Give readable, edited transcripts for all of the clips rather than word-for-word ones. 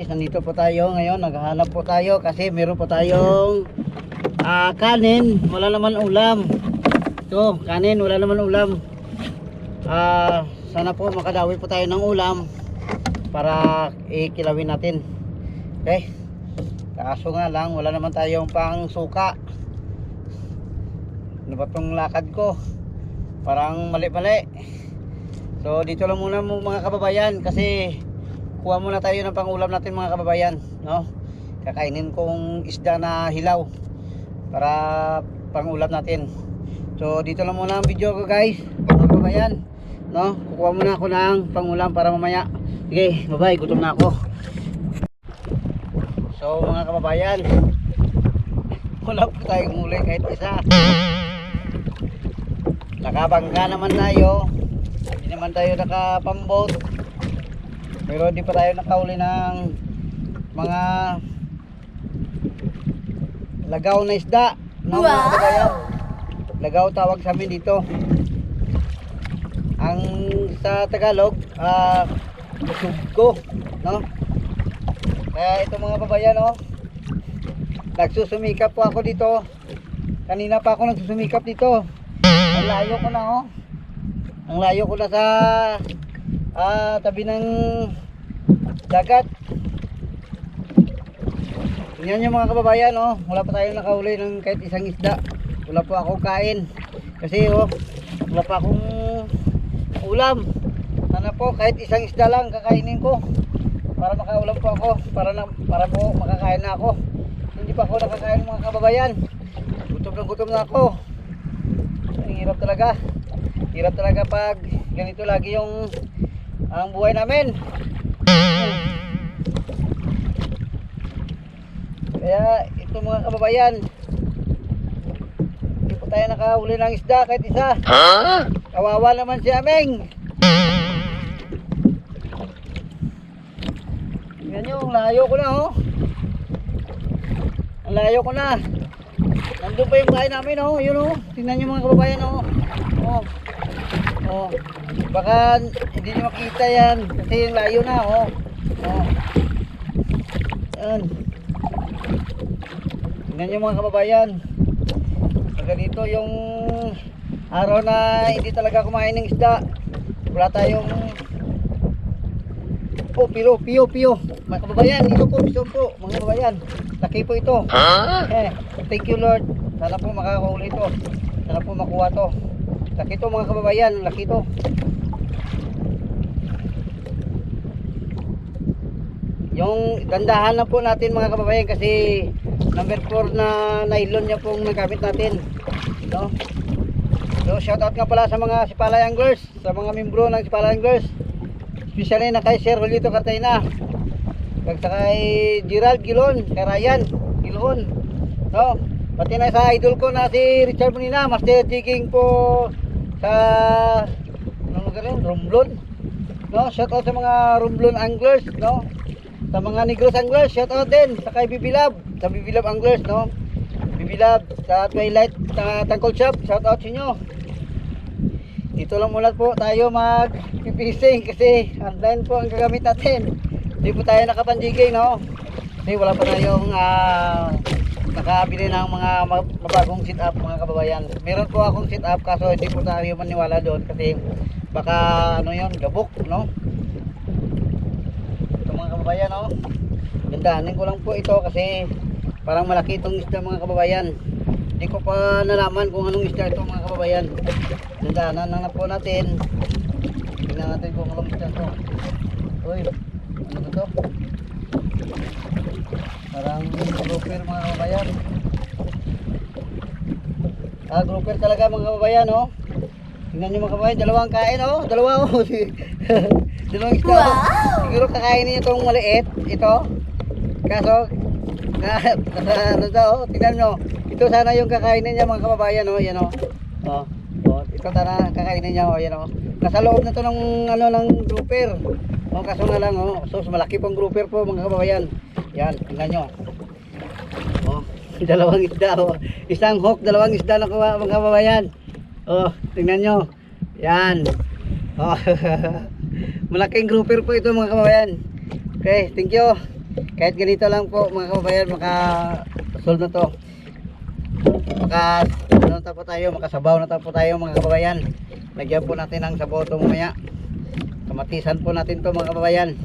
Nandito po tayo ngayon, naghahanap po tayo kasi meron po tayong kanin, wala naman ulam. Ito, kanin, wala naman ulam. Sana po makadawi po tayo ng ulam para ikilawin natin. Okay? Kaso nga lang, wala naman tayong pang suka. Ano ba itong lakad ko? Parang mali-mali. So dito lang muna mga kababayan kasi kuha muna tayo ng pangulam natin mga kababayan, no? Kakainin kong isda na hilaw para pangulam natin. So dito lang muna ang video ko guys, mga kababayan, no? Kukuha muna ako ng pangulam para mamaya. Sige, bye-bye, gutom na ako. So mga kababayan, wala po tayong huli kahit isa. Nakabangga naman tayo, hindi naman tayo nakapambot. Pero di pa tayo nakauli ng mga lagaw na isda, no, mga kababayan. Lagaw tawag sa amin dito. Ang sa Tagalog, usugko, no? Kaya ito mga kababayan, no, nagsusumikap po ako dito. Kanina pa ako nagsusumikap dito. Ang layo ko na, oh. Ang layo ko na sa tabi ng dagat. Tingnan nyo mga kababayan, oh, wala pa tayong nakahuli ng kahit isang isda. Wala pa akong kain kasi wala pa akong ulam. Sana po kahit isang isda lang kakainin ko para makaulam po ako, para po makakain na ako. Hindi pa ako nakakain mga kababayan. Gutom na ako. Ang hirap talaga pag ganito lagi yung ang buhay namin. Kaya ito mga kababayan, hindi po tayo nakahuli ng isda kahit isa. Kawawa naman si Ameng. Tingnan nyo, ang layo ko na, oh. Ang layo ko na. Nandun pa yung bahay namin, oh. Yun, oh. Tingnan nyo mga kababayan, oh. Oh. Baka hindi nyo makita yan kasi yung layo na, oh. Yan. Tingnan nyo mga kababayan, pagka dito yung araw na hindi talaga kumain ng isda, wala tayong piyo mga kababayan. Dito po, piso po mga kababayan, laki po ito. Thank you Lord, sana po makakahuli ito, sana po makuha to. Laki to mga kababayan, laki to. Yung gandahan na po natin mga kababayan kasi number 4 na nylon niya pong nagamit natin, no? So shout out nga pala sa mga Sipalay Anglers, sa mga membro ng Sipalay Anglers, especially na kay Sir Julito Cartagena, kag sa kay Gerald Gilon, kay Ryan Gilon, no? Pati na sa idol ko na si Richard Bonina, master jigging po sa anong lugar yun? Romblon, no? Shout out sa mga Romblon Anglers, no? Sa mga Negros Anglers, shout out din sa kay Bibilab, sa Bibilab Anglers, no? Bibilab, sa Twilight, sa Tangkol Shop, shout out sa inyo. Dito lang muna po tayo mag-pipising kasi online po ang gagamit natin. Hindi po tayo nakapanjigay, no? Kasi wala pa tayong nakabili ng mga mabagong sit-up mga kababayan. Meron po akong sit-up kaso hindi po tayo maniwala doon kasi baka ano yun, gabok, no? Mga kababayan, oh. Gandahanin ko lang po ito kasi parang malaki itong isda mga kababayan. Hindi ko pa nalaman kung anong isda ito mga kababayan. Gandahanan lang na po natin. Tingnan natin kung anong isda ito. Uy, ano ba ito? Parang grouper mga kababayan. Grouper talaga mga kababayan, oh. Tingnan nyo mga kababayan, dalawang kain, oh. Dalawa, oh. Dalawang isda. Wow! Siguro kakainin niyo itong maliit, ito. Kaso, ano daw, tingnan nyo. Ito sana yung kakainin niya mga kababayan, oh. Yan, oh. Ito sana kakainin niya, oh. Yan, oh. Nasa loob na to ng, ng grouper. Oh, kaso nga lang, oh. So, malaki pong grouper po mga kababayan. Yan, tingnan nyo. Oh, dalawang isda, oh. Isang hook, dalawang isda na mga kababayan. Oh, tingnan nyo. Yan. Oh. Malaking grouper po ito mga kababayan. Okay, thank you. Kahit ganito lang po mga kababayan, solve na to. Ano na po tayo, makasabaw na po tayo mga kababayan. Lagyan po natin ng sabaw ito mamaya. Kamatisan po natin to mga kababayan.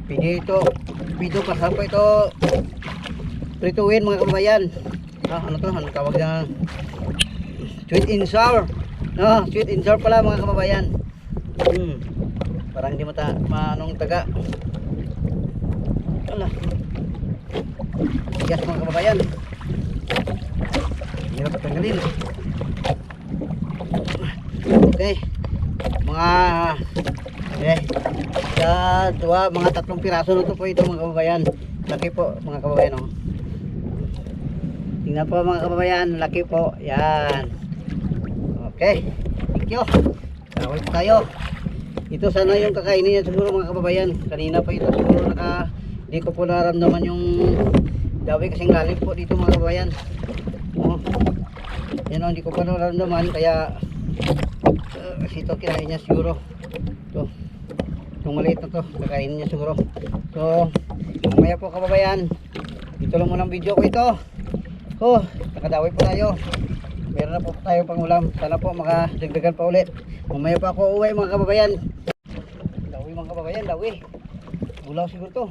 Pwede pasal po ito prituin mga kababayan. Ano to? Ano tawag na? Sweet and sour. No, sweet and sour pala mga kababayan. Parang di manong taga. Ala. Yes mga kababayan. Hirap tanggalin. Okay. Mga tatlong piraso na to po ito mga kababayan. Laki po mga kababayan, oh. Tingnan po mga kababayan, laki po. Yan. Okay. Thank you. Kawin po tayo. Ito sana yung kakainin niya siguro mga kababayan. Kanina pa ito siguro hindi ko po naramdaman yung dawi kasing lalim po dito mga kababayan. Oh. Yan, oh, hindi ko pa naramdaman kaya kasi ito kinain niya siguro. Ito. Itong maliit na to, kakainin niya siguro. So, mamaya po kababayan. Ito lang muna ang video ko ito. Nakadawi po tayo. Meron na po tayo pang ulam. Sana po makadagdagan pa ulit. Mamaya pa ako uwi mga kababayan. Dawi mga kababayan, dawi. Bulaw siguro to.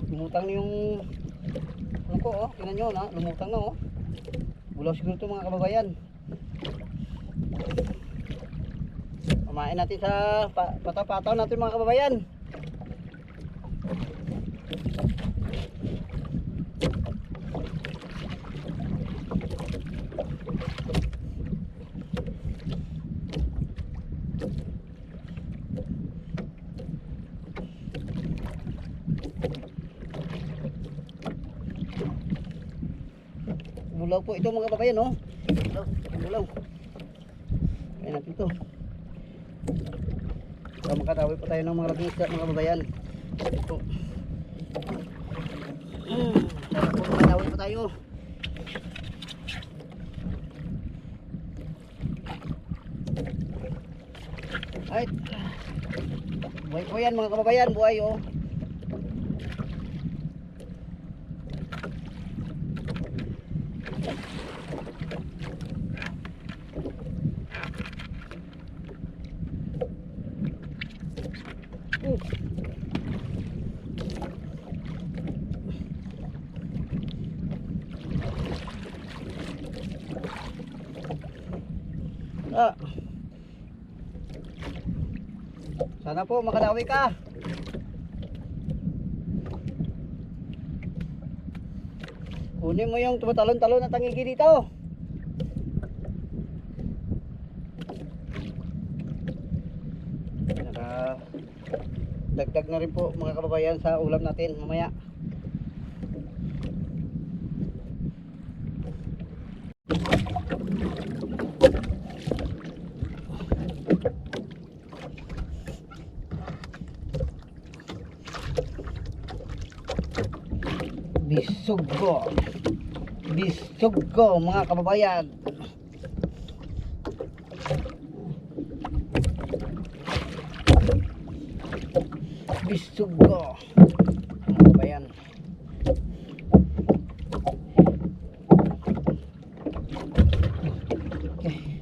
Lumutang na yung ano ko, oh. Tingnan nyo na, lumutang na, oh. Bulaw siguro to mga kababayan. Pamain natin sa pataw-pataw natin mga kababayan. Bulaw po ito mga kababayan, oh. Bulaw. Kaya natin ito. So, makatawi pa tayo ng mga labing isda mga kababayan. Ito. Sana po makatawi pa tayo. Ay. Buhay po yan mga kababayan, buhay, oh. Sana po makadawi ka. Kunin mo yung tumatalon-talon na tangigi dito. Dagdag na rin po mga kababayan sa ulam natin mamaya. Bisuggo mga kababayan. Bisuggo mga kababayan. Okay.